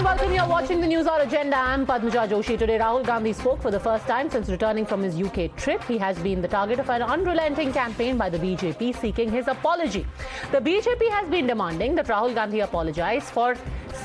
welcome. You're watching the Newshour Agenda. I'm Padma Joshi. Today, Rahul Gandhi spoke for the first time since returning from his UK trip. He has been the target of an unrelenting campaign by the BJP seeking his apology. The BJP has been demanding that Rahul Gandhi apologize for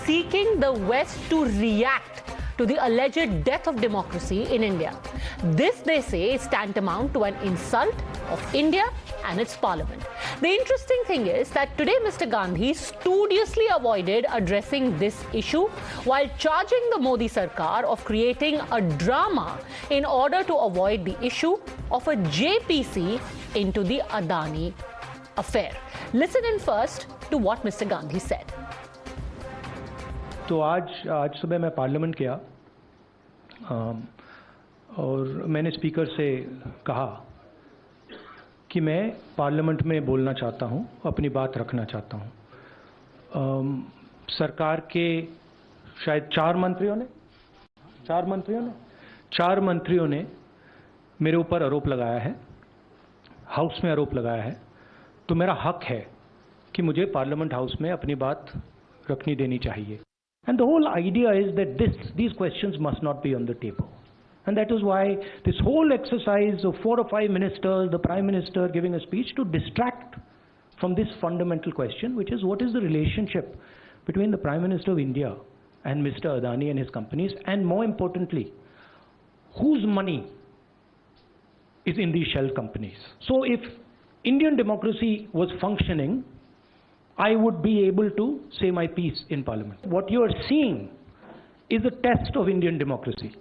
seeking the West to react to the alleged death of democracy in India. This, they say, is tantamount to an insult of India and its parliament. The interesting thing is that today Mr. Gandhi studiously avoided addressing this issue while charging the Modi Sarkar of creating a drama in order to avoid the issue of a JPC into the Adani affair. Listen in first to what Mr. Gandhi said. तो आज सुबह मैं parliament गया और मैंने speaker से कहा कि मैं पार्लियामेंट में बोलना चाहता हूं, अपनी बात रखना चाहता हूं। सरकार के शायद चार मंत्रियों ने मेरे ऊपर आरोप लगाया है, हाउस में आरोप लगाया है, तो मेरा हक है कि मुझे पार्लियामेंट हाउस में अपनी बात रखनी देनी चाहिए। And the whole idea is that these questions must not be on the table. And that is why this whole exercise of 4 or 5 ministers, the Prime Minister giving a speech to distract from this fundamental question, which is what is the relationship between the Prime Minister of India and Mr. Adani and his companies, and more importantly, whose money is in these shell companies. So if Indian democracy was functioning, I would be able to say my piece in Parliament. What you are seeing is a test of Indian democracy.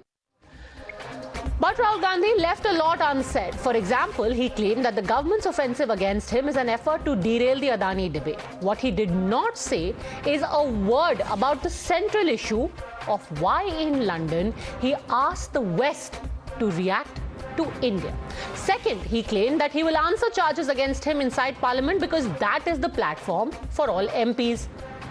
But Rahul Gandhi left a lot unsaid. For example, he claimed that the government's offensive against him is an effort to derail the Adani debate. What he did not say is a word about the central issue of why in London he asked the West to react to India. Second, he claimed that he will answer charges against him inside Parliament because that is the platform for all MPs.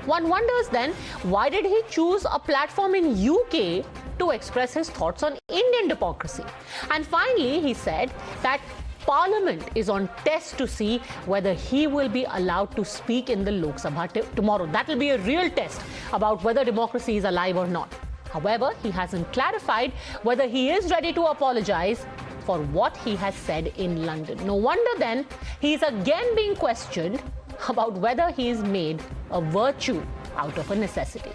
One wonders then, why did he choose a platform in UK to express his thoughts on Indian democracy? And finally, he said that Parliament is on test to see whether he will be allowed to speak in the Lok Sabha tomorrow. That will be a real test about whether democracy is alive or not. However, he hasn't clarified whether he is ready to apologize for what he has said in London. No wonder then he is again being questioned about whether he is made a virtue out of a necessity.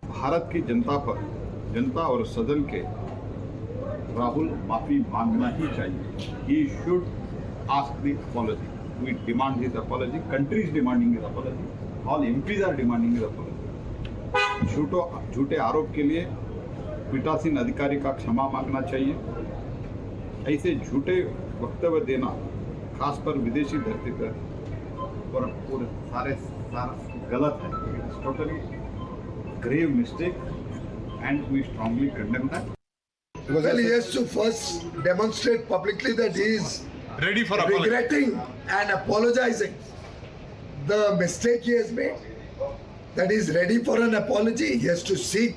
Bharat की जनता और सदन के राहुल माफी मांगना ही चाहिए. He should ask the apology. We demand his apology. Country is demanding his apology. All MPs are demanding his apology. झूठे आरोप के लिए पीठासीन अधिकारी का क्षमा मांगना चाहिए. ऐसे झूठे वक्तव्य देना, खास पर विदेशी धरती पर, और सारा गलत है. It's totally grave mistake and we strongly condemn that. Well, he has to first demonstrate publicly that he is ready for regretting and apologizing the mistake he has made, that he is ready for an apology. He has to seek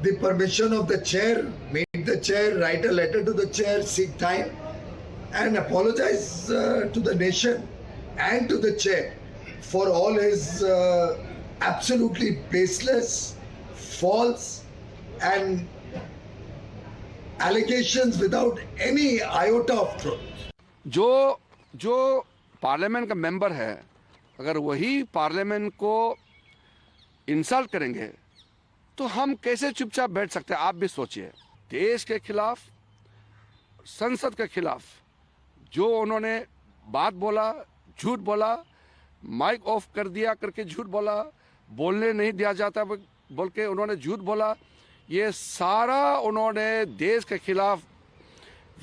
the permission of the chair, meet the chair, write a letter to the chair, seek time and apologize to the nation and to the chair for all his absolutely baseless, false and allegations without any iota of truth. जो parliament का member है, अगर वही parliament को insult करेंगे तो हम कैसे चुपचाप बैठ सकते हैं? आप भी सोचिए. देश के खिलाफ, संसद के खिलाफ जो उन्होंने बात बोला, झूठ बोला, माइक ऑफ कर दिया करके झूठ बोला, बोलने नहीं दिया जाता बोल के उन्होंने झूठ बोला, ये सारा उन्होंने देश के खिलाफ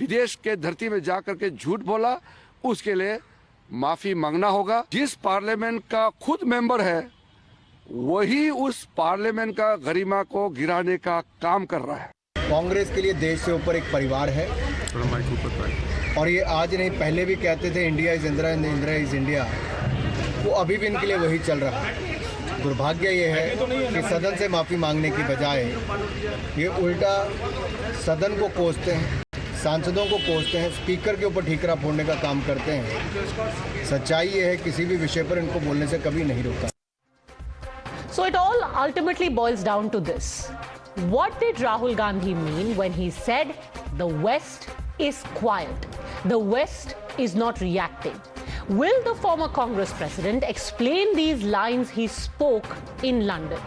विदेश के धरती में जा करके झूठ बोला. उसके लिए माफी मांगना होगा. जिस पार्लियामेंट का खुद मेंबर है वही उस पार्लियामेंट का गरिमा को गिराने का काम कर रहा है. कांग्रेस के लिए देश से ऊपर एक परिवार है और ये आज नहीं पहले भी कहते थे India is Indira, Indira is India. वो अभी भी इनके लिए वही चल रहा है. दुर्भाग्य ये है कि सदन से माफ़ी मांगने की बजाय ये उल्टा सदन को कोसते हैं, सांसदों को कोसते हैं, स्पीकर के ऊपर ठीकरा फोड़ने का काम करते हैं. सच्चाई ये है किसी भी विषय पर इनको बोलने से कभी नहीं रोका. So it all ultimately boils down to this. What did Rahul Gandhi mean when he said the West is quiet? The West is not reacting. Will the former Congress president explain these lines he spoke in London?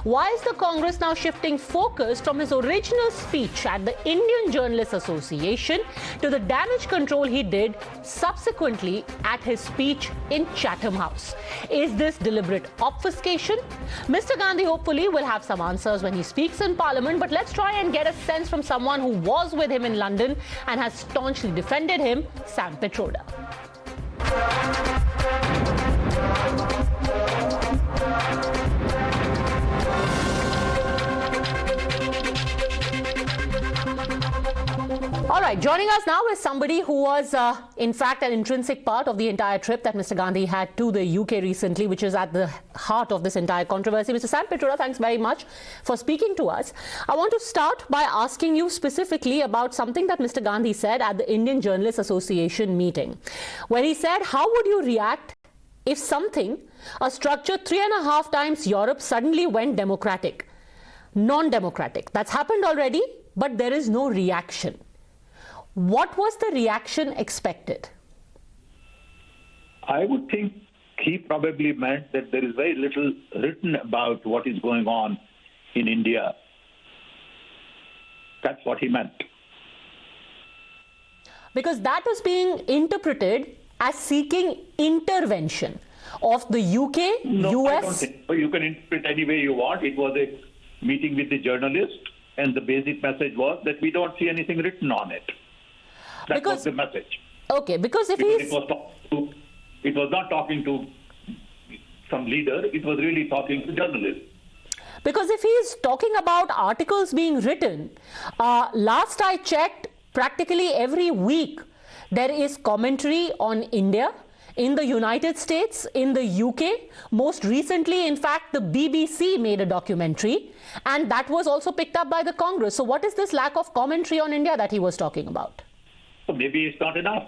Why is the Congress now shifting focus from his original speech at the Indian Journalists Association to the damage control he did subsequently at his speech in Chatham House? Is this deliberate obfuscation? Mr. Gandhi hopefully will have some answers when he speaks in Parliament, but let's try and get a sense from someone who was with him in London and has staunchly defended him, Sam Pitroda. All right, joining us now is somebody who was, in fact, an intrinsic part of the entire trip that Mr. Gandhi had to the UK recently, which is at the heart of this entire controversy. Mr. Sam Pitroda, thanks very much for speaking to us. I want to start by asking you specifically about something that Mr. Gandhi said at the Indian Journalists Association meeting, where he said, how would you react if something, a structure 3.5 times Europe, suddenly went democratic, non-democratic? That's happened already, but there is no reaction. What was the reaction expected? I would think he probably meant that there is very little written about what is going on in India. That's what he meant. Because that was being interpreted as seeking intervention of the UK, No, US. I don't think so. You can interpret any way you want. It was a meeting with the journalist, and the basic message was that we don't see anything written on it. That was the message. Okay, because if Because he's... it was not talking to some leader, it was really talking to journalists. Because if he's talking about articles being written, last I checked, practically every week there is commentary on India, in the United States, in the UK. Most recently, in fact, the BBC made a documentary, and that was also picked up by the Congress. So what is this lack of commentary on India that he was talking about? So maybe it's not enough.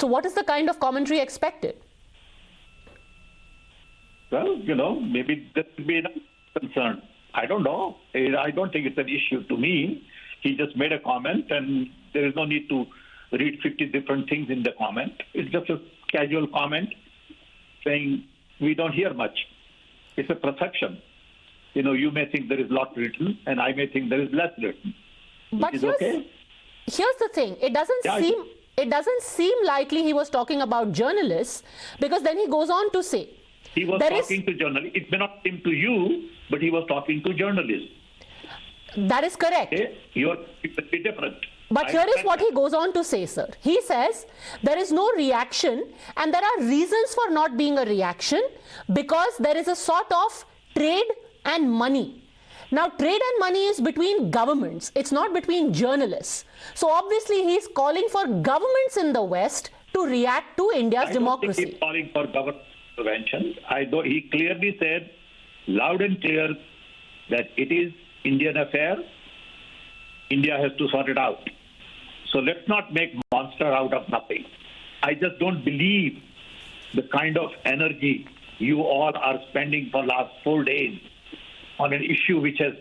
So what is the kind of commentary expected? Well, maybe that would be enough concern. I don't know. I don't think it's an issue to me. He just made a comment, and there is no need to read 50 different things in the comment. It's just a casual comment saying we don't hear much. It's a perception. You may think there is a lot written, and I may think there is less written. But here's the thing. It doesn't seem likely he was talking about journalists, because then he goes on to say he was talking to journalists. It may not seem to you, but he was talking to journalists. That is correct. Okay? It's a bit different. But here is what he goes on to say, sir. He says there is no reaction, and there are reasons for not being a reaction, because there is a sort of trade and money. Now, trade and money is between governments. It's not between journalists. So obviously, he's calling for governments in the West to react to India's democracy. I don't think he's calling for government intervention. He clearly said, loud and clear, that it is Indian affair. India has to sort it out. So let's not make monster out of nothing. I just don't believe the kind of energy you all are spending for last 4 days on an issue which has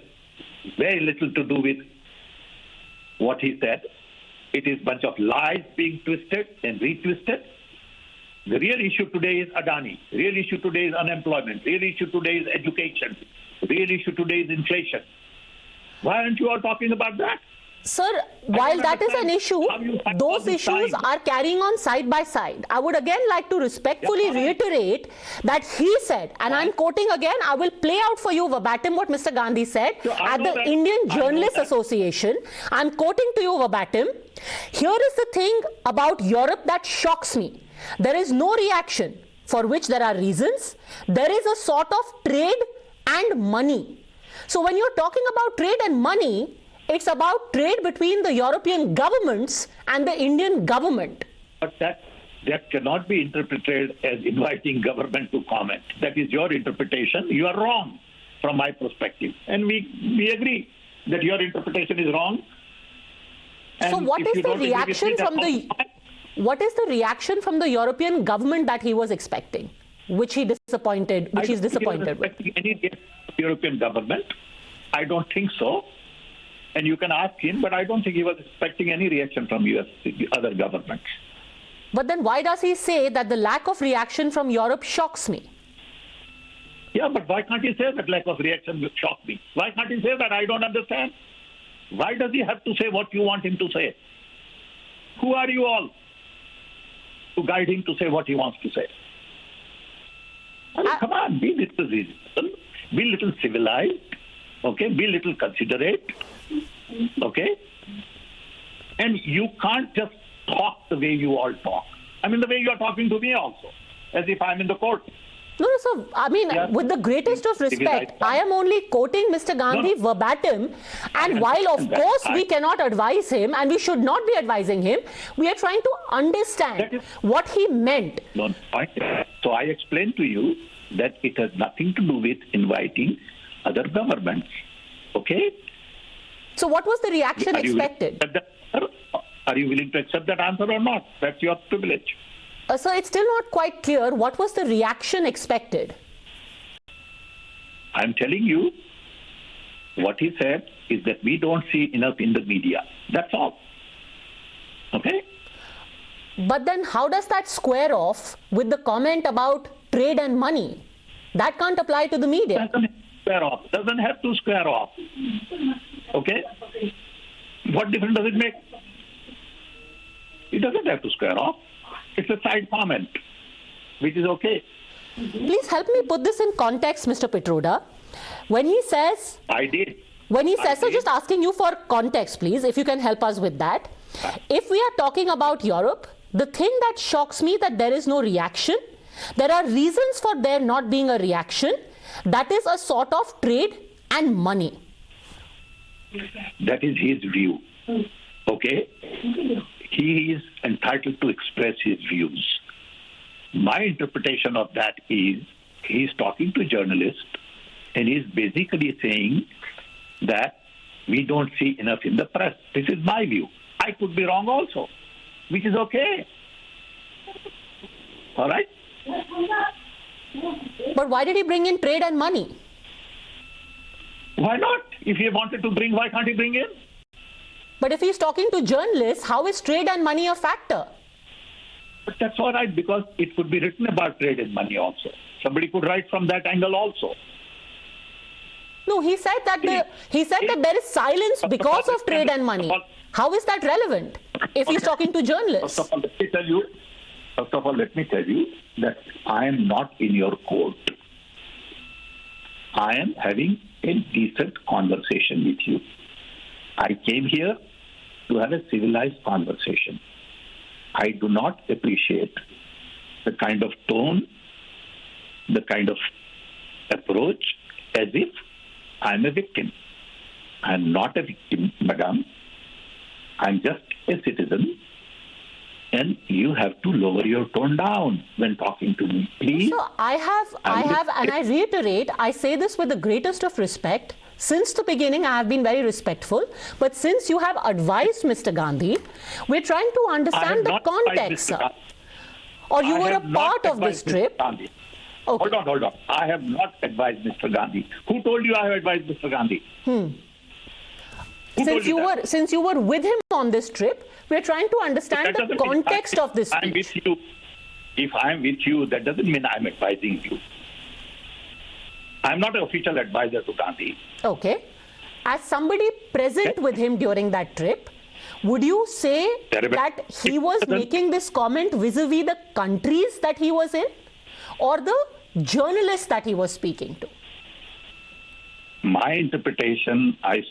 very little to do with what he said. It is a bunch of lies being twisted and retwisted. The real issue today is Adani. The real issue today is unemployment. The real issue today is education. The real issue today is inflation. Why aren't you all talking about that? Sir, while that is an issue, those issues are carrying on side by side. I would again like to respectfully reiterate that he said, and I'm quoting again, I will play out for you verbatim what Mr. Gandhi said at the Indian Journalists Association. I'm quoting to you verbatim. Here is the thing about Europe that shocks me. There is no reaction, for which there are reasons. There is a sort of trade and money. So when you're talking about trade and money, it's about trade between the European governments and the Indian government. But that cannot be interpreted as inviting government to comment. That is your interpretation. You are wrong from my perspective. And we agree that your interpretation is wrong. So what is the reaction from the... What is the reaction from the European government that he was expecting, which he's disappointed with? Any European government? I don't think so. And you can ask him, but I don't think he was expecting any reaction from US other governments. But then why does he say that the lack of reaction from Europe shocks me? Yeah, but why can't he say that lack of reaction shocked me? Why can't he say that? I don't understand. Why does he have to say what you want him to say? Who are you all to guide him to say what he wants to say? I mean, come on, be little reasonable, be little civilized, okay? Be little considerate, okay? And you can't just talk the way you all talk. I mean, the way you are talking to me also, as if I'm in the court. No, so, I mean, with the greatest of respect, I am only quoting Mr. Gandhi verbatim. And while, of course, we cannot advise him and we should not be advising him, we are trying to understand what he meant. No, so I explained to you that it has nothing to do with inviting other governments. Okay? So what was the reaction expected? Are you willing to accept that answer or not? That's your privilege. So it's still not quite clear. What was the reaction expected? I'm telling you, what he said is that we don't see enough in the media. That's all. Okay? But then how does that square off with the comment about trade and money? That can't apply to the media. Doesn't have to square off. Okay? What difference does it make? It doesn't have to square off. It's a side comment, which is okay. Please help me put this in context, Mr. Pitroda. When he says... I did. When he says, so just asking you for context, please, if you can help us with that. If we are talking about Europe, the thing that shocks me that there is no reaction, there are reasons for there not being a reaction, that is a sort of trade and money. That is his view. Okay? He is entitled to express his views. My interpretation of that is he's talking to journalists and he's basically saying that we don't see enough in the press. This is my view. I could be wrong also, which is okay. All right? But why did he bring in trade and money? Why not? If he wanted to bring, why can't he bring in? But if he's talking to journalists, how is trade and money a factor? But that's all right, because it could be written about trade and money also. Somebody could write from that angle also. No, he said that there is silence because of trade and money. How is that relevant if he's talking to journalists? First of all, let me tell you that I am not in your court. I am having a decent conversation with you. I came here to have a civilized conversation. I do not appreciate the kind of tone, the kind of approach as if I'm a victim. I'm not a victim, madam. I'm just a citizen. And you have to lower your tone down when talking to me, please. So I have, and I reiterate, I say this with the greatest of respect. Since the beginning, I have been very respectful. But since you have advised Mr. Gandhi, we're trying to understand the context, sir. Or you were a part of this trip. Okay. Hold on. I have not advised Mr. Gandhi. Who told you I have advised Mr. Gandhi? Since you were with him on this trip, we're trying to understand the context of this speech. I'm with you. If I'm with you, that doesn't mean I'm advising you. I'm not an official advisor to Gandhi. Okay. As somebody present with him during that trip, would you say that he was making this comment vis-a-vis the countries that he was in or the journalists that he was speaking to? My interpretation, I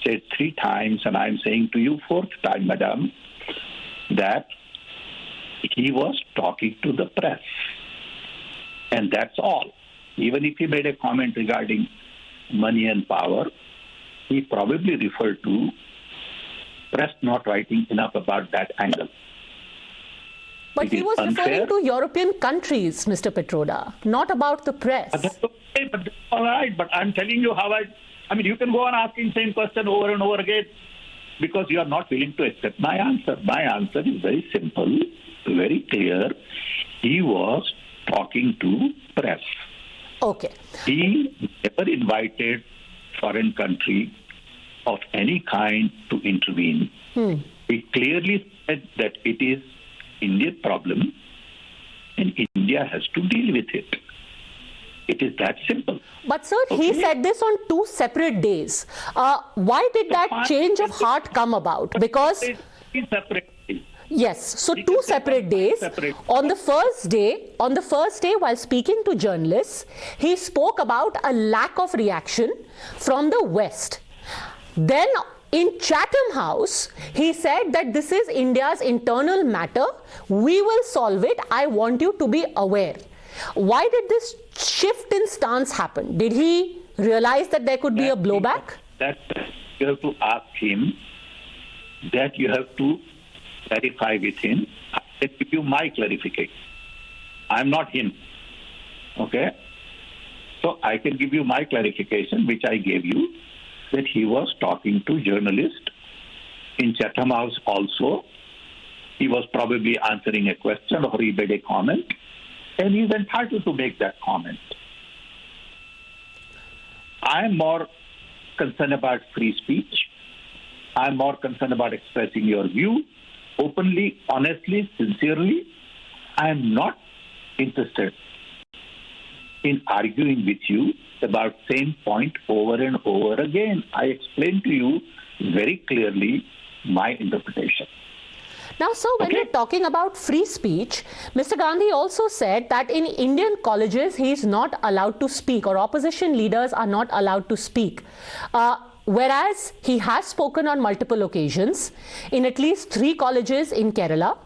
said 3 times, and I'm saying to you 4th time, madam, that he was talking to the press. And that's all. Even if he made a comment regarding money and power, he probably referred to press not writing enough about that angle. But he was referring to European countries, Mr. Pitroda, not about the press. That's okay, but that's all right. But I'm telling you how I mean, you can go on asking same question over and over again because you are not willing to accept my answer. My answer is very simple. very clear. He was talking to press. Okay. He never invited foreign country of any kind to intervene. He clearly said that it is Indian problem and India has to deal with it. It is that simple. But sir, he said this on 2 separate days. Why did that change of heart come about? Because yes, so 2 separate days. On the first day, while speaking to journalists, he spoke about a lack of reaction from the West. Then in Chatham House, he said that this is India's internal matter. We will solve it. I want you to be aware. Why did this shift in stance happen? Did he realize that there could be a blowback? That you have to ask him, that you have to clarify with him. I can give you my clarification. I'm not him. Okay? So I can give you my clarification, which I gave you, that he was talking to journalists in Chatham House also. He was probably answering a question or he made a comment, and he's entitled to make that comment. I'm more concerned about free speech. I'm more concerned about expressing your view openly, honestly, sincerely. I'm not interested in arguing with you about same point over and over again. I explained to you very clearly my interpretation. Now, sir, when we're talking about free speech, Mr. Gandhi also said that in Indian colleges, he is not allowed to speak, or opposition leaders are not allowed to speak. Whereas he has spoken on multiple occasions in at least 3 colleges in Kerala,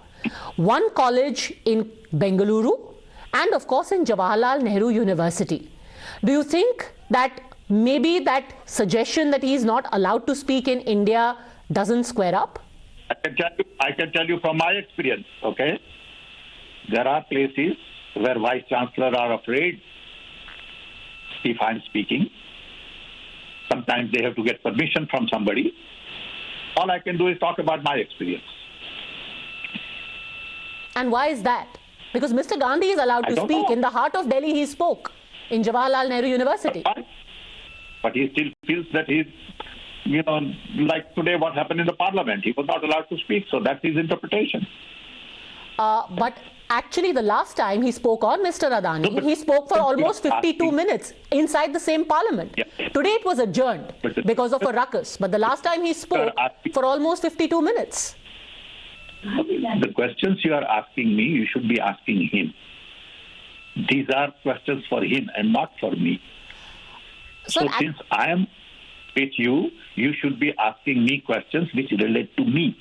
1 college in Bengaluru, and of course in Jawaharlal Nehru University. Do you think that maybe that suggestion that he is not allowed to speak in India doesn't square up? I can tell you from my experience, okay? There are places where vice-chancellor are afraid if I'm speaking. Sometimes they have to get permission from somebody. All I can do is talk about my experience. And why is that? Because Mr. Gandhi is allowed to speak. In the heart of Delhi, he spoke in Jawaharlal Nehru University. But he still feels that he's, like today what happened in the parliament. He was not allowed to speak, so that's his interpretation. But actually, the last time he spoke on Mr. Adani, he spoke for almost 52 minutes inside the same parliament. Yeah. Today it was adjourned because of a ruckus. But the last time he spoke for almost 52 minutes. The questions you are asking me, you should be asking him. These are questions for him and not for me. So since I am with you, you should be asking me questions which relate to me.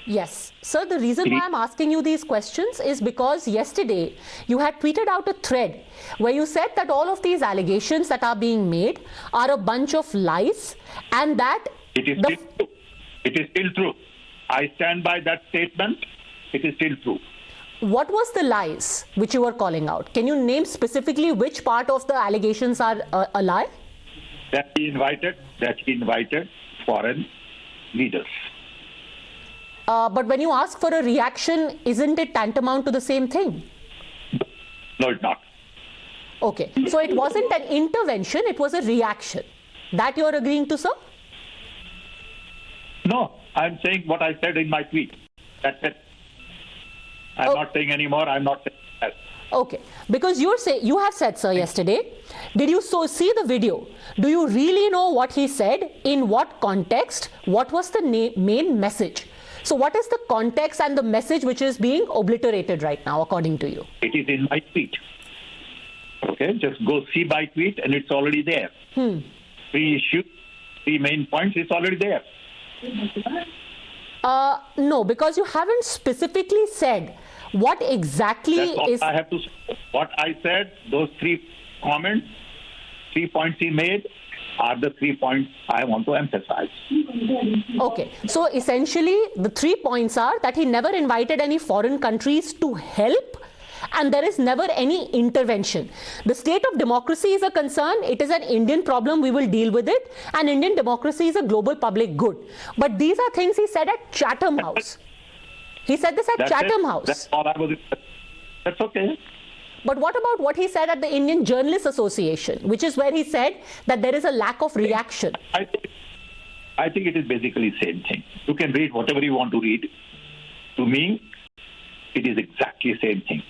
Yes. Sir, the reason why I'm asking you these questions is because yesterday you had tweeted out a thread where you said that all of these allegations that are being made are a bunch of lies and that... It is still true. It is still true. I stand by that statement. It is still true. What was the lies which you were calling out? Can you name specifically which part of the allegations are a lie? That he invited foreign leaders. But when you ask for a reaction, isn't it tantamount to the same thing? No, it's not. Okay. So it wasn't an intervention, it was a reaction. That you are agreeing to, sir? No, I'm saying what I said in my tweet. That's it. I'm not saying anymore. I'm not saying that. Okay. Because you have said, sir, yesterday, did you see the video? Do you really know what he said? In what context? What was the main message? So what is the context and the message which is being obliterated right now, according to you? It is in my tweet. Okay, just go see my tweet and it's already there. 3 issues, 3 main points, it's already there. No, because you haven't specifically said what exactly That's all is... I have to say. What I said, those 3 comments, 3 points he made, are the 3 points I want to emphasize. Okay, so essentially the 3 points are that he never invited any foreign countries to help and there is never any intervention. The state of democracy is a concern. It is an Indian problem. We will deal with it. And Indian democracy is a global public good. But these are things he said at Chatham House. He said this at That's Chatham it. House. That's all I was. That's okay. But what about what he said at the Indian Journalists Association, which is where he said that there is a lack of reaction? I think it is basically the same thing. You can read whatever you want to read. To me, it is exactly the same thing.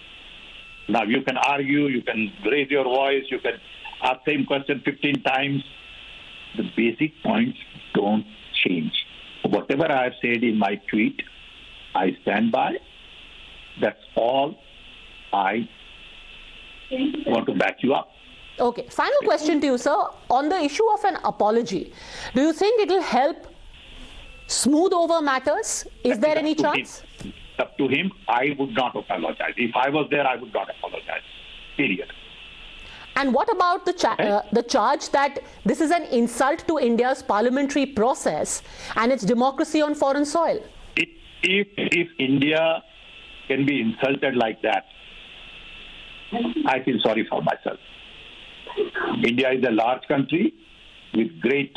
Now, you can argue, you can raise your voice, you can ask the same question 15 times. The basic points don't change. Whatever I have said in my tweet, I stand by. That's all I want to back you up. Okay. Final question to you, sir. On the issue of an apology, do you think it will help smooth over matters? Is there any chance? Up to him, I would not apologize. If I was there, I would not apologize. Period. And what about the charge that this is an insult to India's parliamentary process and its democracy on foreign soil? If India can be insulted like that, I feel sorry for myself. India is a large country with great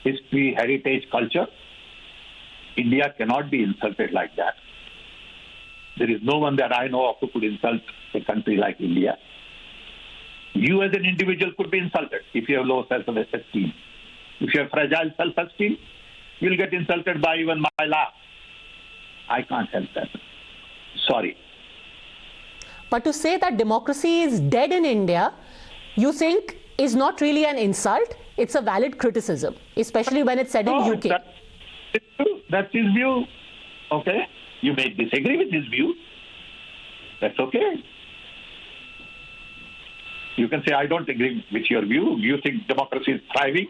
history, heritage, culture. India cannot be insulted like that. There is no one that I know of who could insult a country like India. You as an individual could be insulted if you have low self-esteem. If you have fragile self-esteem, you'll get insulted by even my laugh. I can't help that. Sorry. But to say that democracy is dead in India, you think is not really an insult, it's a valid criticism, especially when it's said in UK. That's his view. Okay? You may disagree with his view. That's okay. You can say, I don't agree with your view. You think democracy is thriving,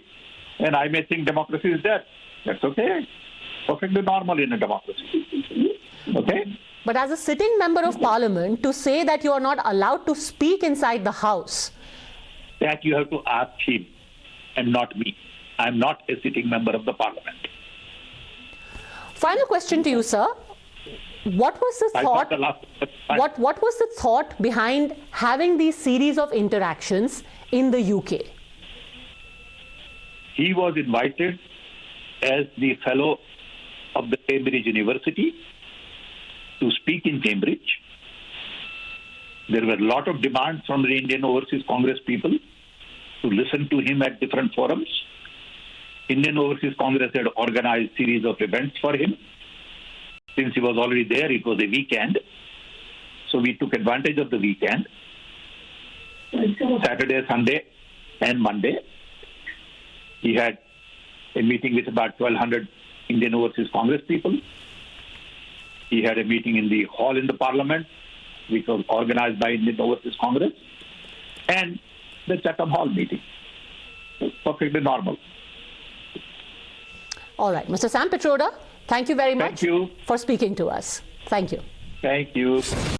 and I may think democracy is dead. That's okay. Perfectly normal in a democracy. Okay? But as a sitting member of parliament, to say that you are not allowed to speak inside the house. That you have to ask him and not me. I'm not a sitting member of the parliament. Final question to you, sir. What was the thought? What was the thought behind having these series of interactions in the UK? He was invited as the fellow of the Cambridge University to speak in Cambridge. There were a lot of demands from the Indian Overseas Congress people to listen to him at different forums. Indian Overseas Congress had organized a series of events for him. Since he was already there, it was a weekend. So we took advantage of the weekend. Saturday, Sunday, and Monday. He had a meeting with about 1,200 Indian Overseas Congress people. He had a meeting in the hall in the Parliament, which was organized by Indian Overseas Congress, and the Chatham Hall meeting. Perfectly normal. All right. Mr. Sam Pitroda, thank you very much for speaking to us. Thank you. Thank you.